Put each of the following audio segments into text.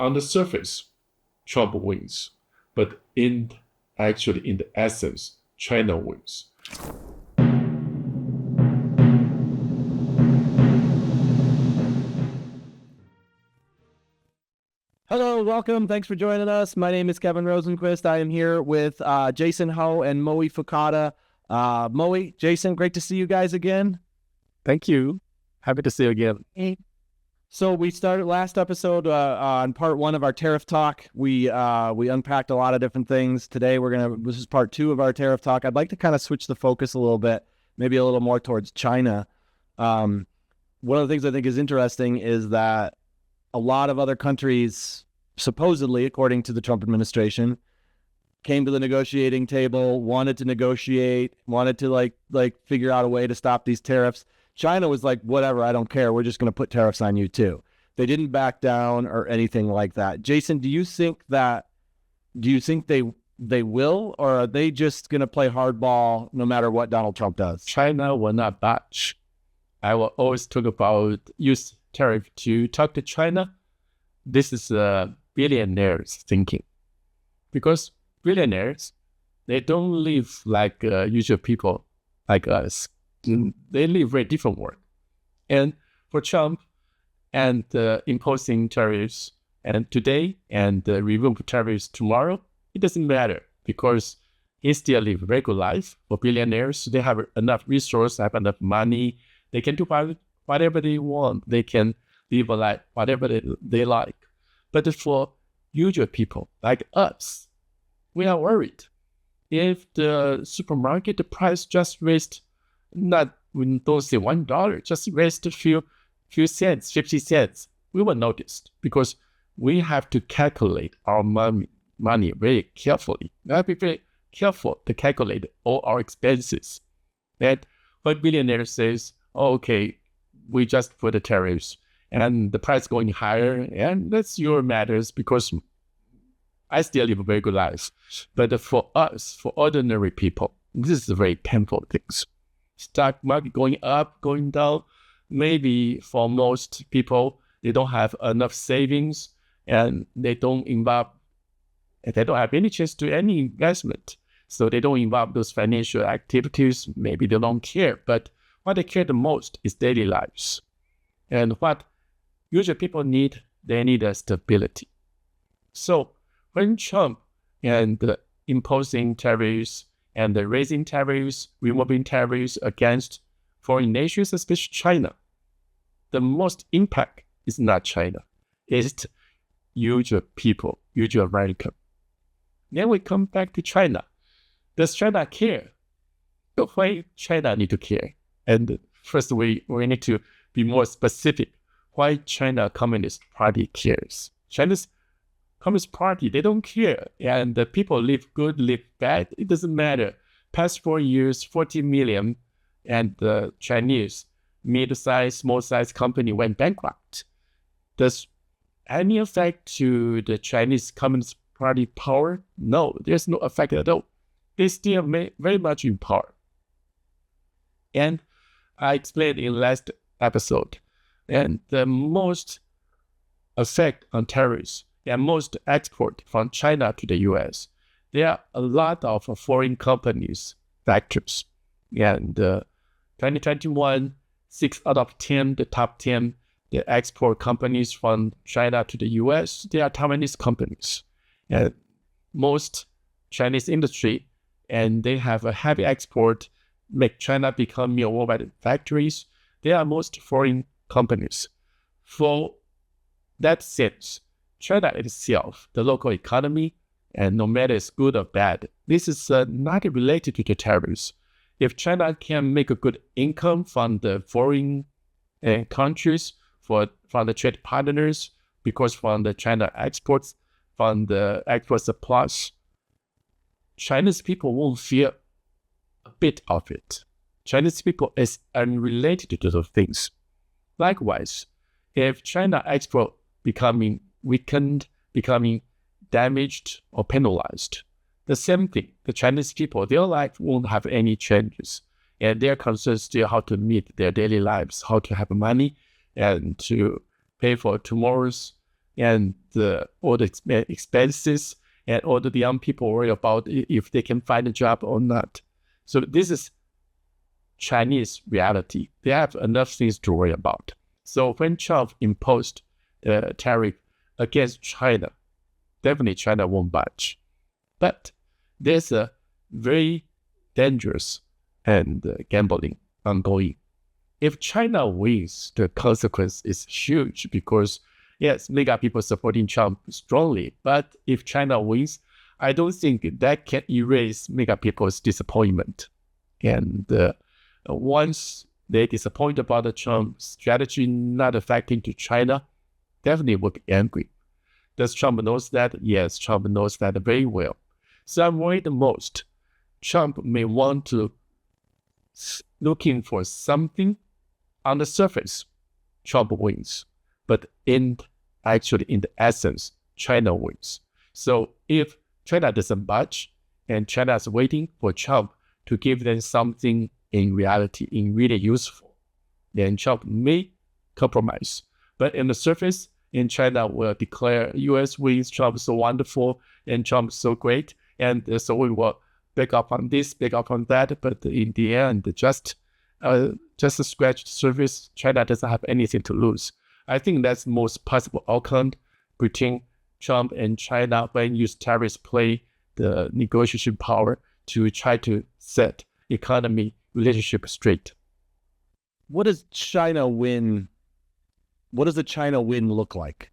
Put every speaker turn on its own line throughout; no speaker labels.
on the surface, Trump wins, but in the essence, China wins.
Hello, welcome. Thanks for joining us. My name is Kevin Rosenquist. I am here with Jason Ho and Moe Fukada. Moe, Jason, great to see you guys again.
Thank you. Happy to see you again.
So we started last episode on part 1 of our tariff talk. We unpacked a lot of different things. Today this is part 2 of our tariff talk. I'd like to kind of switch the focus a little bit, maybe a little more towards China. One of the things I think is interesting is that a lot of other countries, supposedly, according to the Trump administration, came to the negotiating table, wanted to negotiate, wanted to like figure out a way to stop these tariffs. China was like, whatever, I don't care. We're just going to put tariffs on you too. They didn't back down or anything like that. Jason, do you think they will, or are they just going to play hardball no matter what Donald Trump does?
China will not budge. I will always talk about use tariff to talk to China. This is billionaires thinking, because billionaires, they don't live like usual people like us. They live very different world. And for Trump and imposing tariffs and today and removing tariffs tomorrow, it doesn't matter, because he still live regular life. For billionaires, they have enough resources, have enough money. They can do whatever they want. They can live a life whatever they like. But for usual people like us, we are worried. If the supermarket the price just raised, don't say $1, just raised a few cents, 50 cents, we will notice, because we have to calculate our money very carefully. We have to be very careful to calculate all our expenses. And when billionaire says, oh, okay, we just put the tariffs and the price going higher, and that's your matters, because I still live a very good life. But for us, for ordinary people, this is very painful things. Stock market going up, going down. Maybe for most people, they don't have enough savings, and they don't have any chance to any investment. So they don't involve those financial activities. Maybe they don't care. But what they care the most is daily lives. And what usually people need, they need a stability. So when Trump and imposing tariffs and raising tariffs, removing tariffs against foreign nations, especially China, the most impact is not China. It's usual people, usual American. Then we come back to China. Does China care? Why China need to care? And first, we need to be more specific. Why China Communist Party cares? China's Communist Party, they don't care. And the people live good, live bad, it doesn't matter. Past 4 years, 40 million, and the Chinese mid-sized, small-sized company went bankrupt. Does any effect to the Chinese Communist Party power? No, there's no effect at all. They still very much in power. And I explained in last episode, and the most effect on tariffs and most export from China to the US, there are a lot of foreign companies, factors. And 2021, 6 out of 10, the top 10, the export companies from China to the US, they are Taiwanese companies. And most Chinese industry, and they have a heavy export, make China become more worldwide factories. They are most foreign companies. For that sense, China itself, the local economy, and no matter it's good or bad, this is not related to the tariffs. If China can make a good income from the foreign countries, from the trade partners, because from the China exports, from the export supplies, Chinese people won't feel a bit of it. Chinese people is unrelated to those things. Likewise, if China export becoming weakened, becoming damaged or penalized, the same thing, the Chinese people, their life won't have any changes. And their concern is still how to meet their daily lives, how to have money and to pay for tomorrow's and all the expenses, and all the young people worry about if they can find a job or not. So this is Chinese reality. They have enough things to worry about. So when Trump imposed the tariff against China, definitely China won't budge. But there's a very dangerous and gambling ongoing. If China wins, the consequence is huge because, yes, mega people supporting Trump strongly. But if China wins, I don't think that can erase mega people's disappointment. And once they disappoint about the Trump strategy not affecting to China, definitely will be angry. Does Trump knows that? Yes, Trump knows that very well. So I'm worried the most. Trump may want to looking for something on the surface. Trump wins, but in the essence, China wins. So if China doesn't budge, and China is waiting for Trump to give them something in reality, in really useful, then Trump may compromise. But in the surface, in China will declare U.S. wins, Trump is so wonderful, and Trump is so great, and so we will back up on this, back up on that. But in the end, just scratch the surface. China doesn't have anything to lose. I think that's the most possible outcome between Trump and China when use tariffs play the negotiation power to try to set economy relationship straight.
What does China win? What does the China win look like?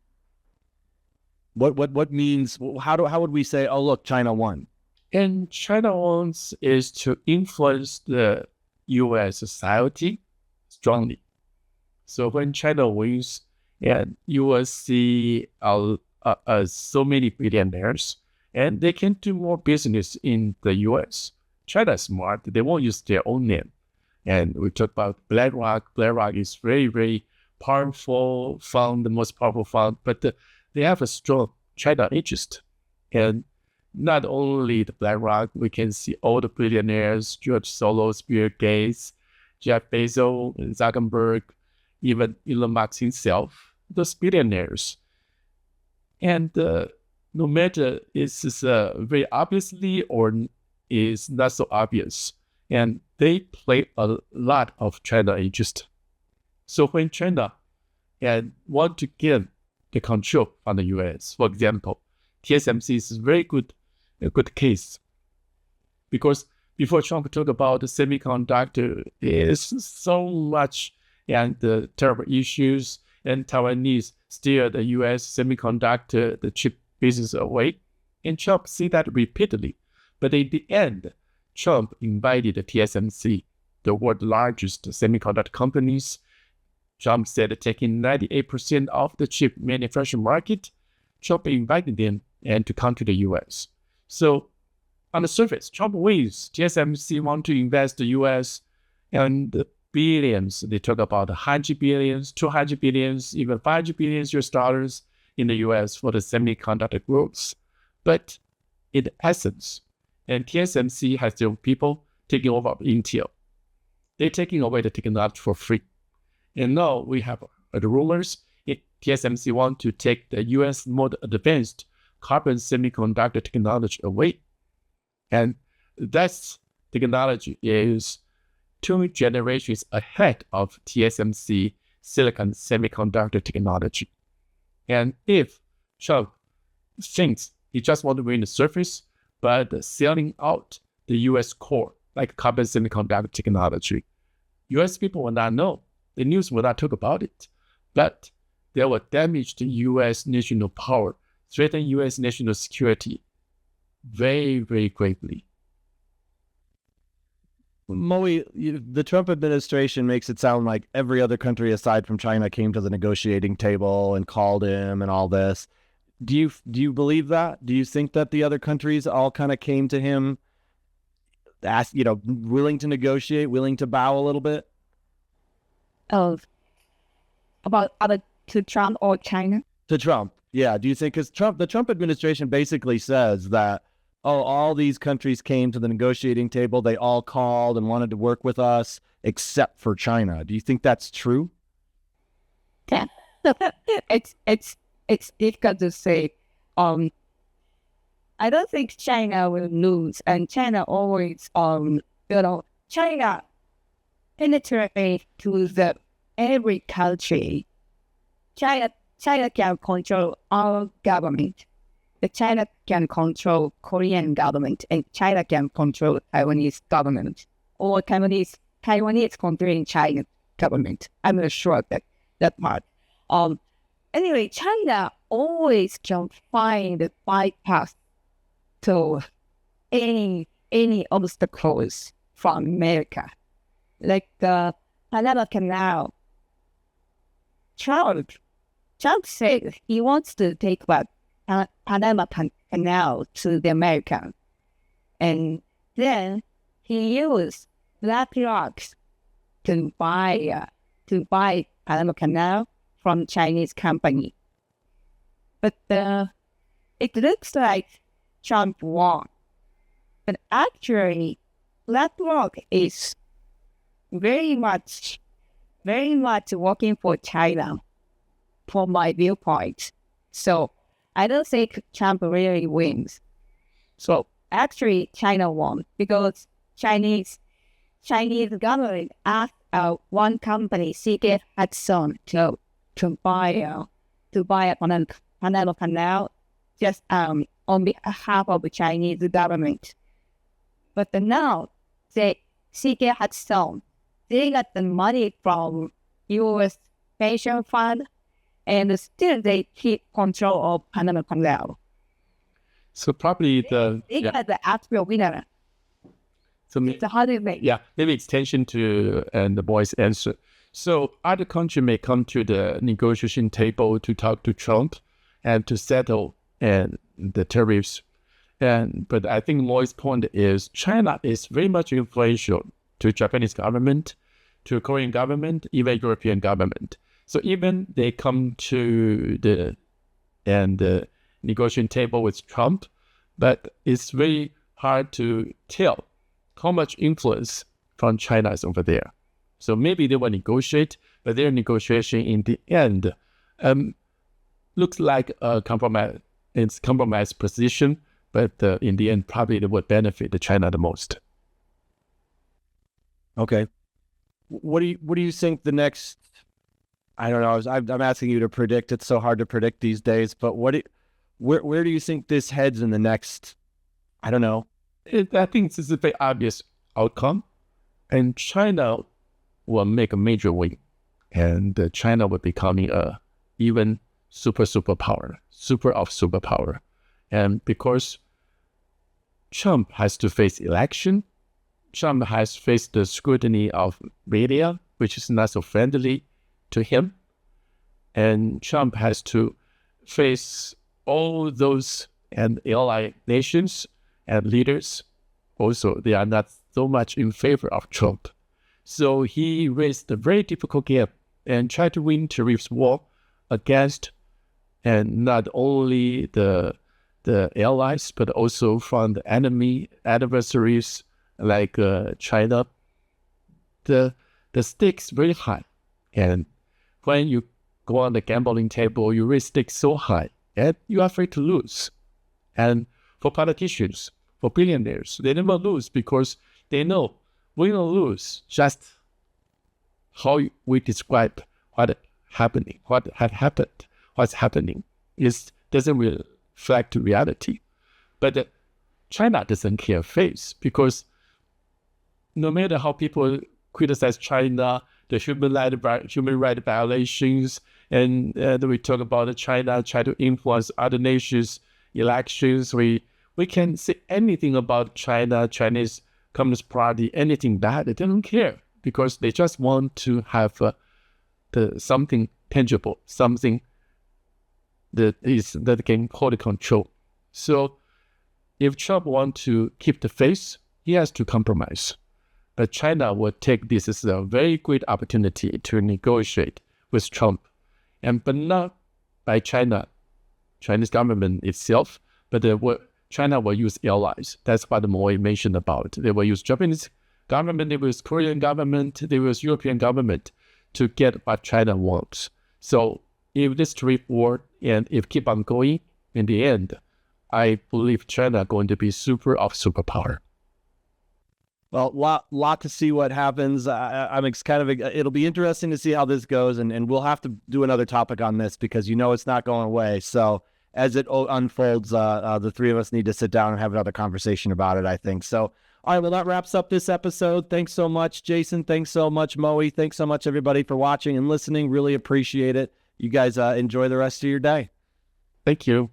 What means? How would we say? Oh, look, China won.
And China wants is to influence the U.S. society strongly. So when China wins, and you will see so many billionaires, and they can do more business in the U.S. China is smart; they won't use their own name. And we talk about BlackRock. BlackRock is very, very powerful fund, the most powerful fund, but they have a strong China interest. And not only the BlackRock, we can see all the billionaires, George Soros, Bill Gates, Jeff Bezos, Zuckerberg, even Elon Musk himself, those billionaires. And no matter is this very obviously or is not so obvious, and they play a lot of China interest. So when China want to get the control on the U.S., for example, TSMC is a good case, because before Trump talked about the semiconductor, is so much and the terrible issues, and Taiwanese steer the U.S. semiconductor, the chip business away, and Trump see that repeatedly. But in the end, Trump invited the TSMC, the world's largest semiconductor companies. Trump said taking 98% of the chip manufacturing market, Trump invited them and to come to the U.S. So on the surface, Trump wins. TSMC want to invest the U.S. and the billions. They talk about 100 billions, 200 billions, even 500 billions US dollars in the U.S. for the semiconductor growth. But in essence, and TSMC has their people taking over Intel. They're taking away the technology for free. And now we have the rumors TSMC want to take the U.S. more advanced carbon semiconductor technology away. And that technology is 2 generations ahead of TSMC silicon semiconductor technology. And if Trump thinks he just wants to win the surface, but selling out the U.S. core, like carbon semiconductor technology, U.S. people will not know. The news will not talk about it. But they will damage the U.S. national power, threaten U.S. national security very, very greatly.
Moe, the Trump administration makes it sound like every other country aside from China came to the negotiating table and called him and all this. Do you believe that? Do you think that the other countries all kind of came to him, willing to negotiate, willing to bow a little bit?
About to Trump or China?
To Trump, yeah. Do you think, because the Trump administration basically says that, all these countries came to the negotiating table, they all called and wanted to work with us, except for China. Do you think that's true?
Yeah. It's it's difficult to say. I don't think China will lose, and China always, China penetrate to the every country. China can control our government. The China can control Korean government, and China can control Taiwanese government, or Taiwanese controlling China government. I'm not sure that part. Anyway, China always can find a bypass to any obstacles from America, like the Panama Canal. Trump said he wants to take back Panama Canal to the American, and then he used BlackRock to buy Panama Canal from Chinese company. But it looks like Trump won. But actually, BlackRock is very much working for China, from my viewpoint. So I don't think Trump really wins. So actually, China won because Chinese government asked one company, CK Hudson, to buy a Panama Canal just on behalf of the Chinese government. But now CK Hudson, they got the money from U.S. pension fund, and still they keep control of Panama Canal.
So probably
They got the actual winner.
So
how do you make?
Yeah, maybe extension to and the boy's answer. So other country may come to the negotiation table to talk to Trump and to settle the tariffs. But I think Lloyd's point is China is very much influential to Japanese government, to Korean government, even European government. So even they come to the negotiation table with Trump, but it's very hard to tell how much influence from China is over there. So maybe they will negotiate, but their negotiation in the end looks like a compromise. It's compromise position, but in the end, probably it would benefit the China the most.
Okay. What do you think the next? I don't know. I'm asking you to predict. It's so hard to predict these days. But where do you think this heads in the next? I don't know.
I think this is a very obvious outcome, and China will make a major win, and China will becoming a even superpower, superpower, and because Trump has to face election, Trump has faced the scrutiny of media, which is not so friendly to him, and Trump has to face all those and ally nations and leaders. Also, they are not so much in favor of Trump. So he raised a very difficult game and tried to win tariffs war against, and not only the allies, but also from the adversaries like China. The stakes very high, and when you go on the gambling table, you raise stakes so high, and you are afraid to lose. And for politicians, for billionaires, they never lose because they know we will lose. Just how we describe what's happening, doesn't reflect reality. But China doesn't care face, because no matter how people criticize China, the human right violations, and we talk about China try to influence other nations' elections. We can say anything about China, Chinese Communist Party, anything bad. They don't care because they just want to have something tangible, something that can hold control. So if Trump wants to keep the faith, he has to compromise. But China will take this as a very great opportunity to negotiate with Trump, but not by Chinese government itself, but China will use allies. That's what Moy mentioned about. They will use Japanese government, they will use Korean government, they will use European government to get what China wants. So if this tariff war And if keep on going, in the end, I believe China going to be superpower.
Well, lot to see what happens. It'll be interesting to see how this goes, and we'll have to do another topic on this because it's not going away. So as it unfolds, the three of us need to sit down and have another conversation about it, I think. So, all right, well, that wraps up this episode. Thanks so much, Jason. Thanks so much, Moe. Thanks so much, everybody, for watching and listening. Really appreciate it. You guys enjoy the rest of your day.
Thank you.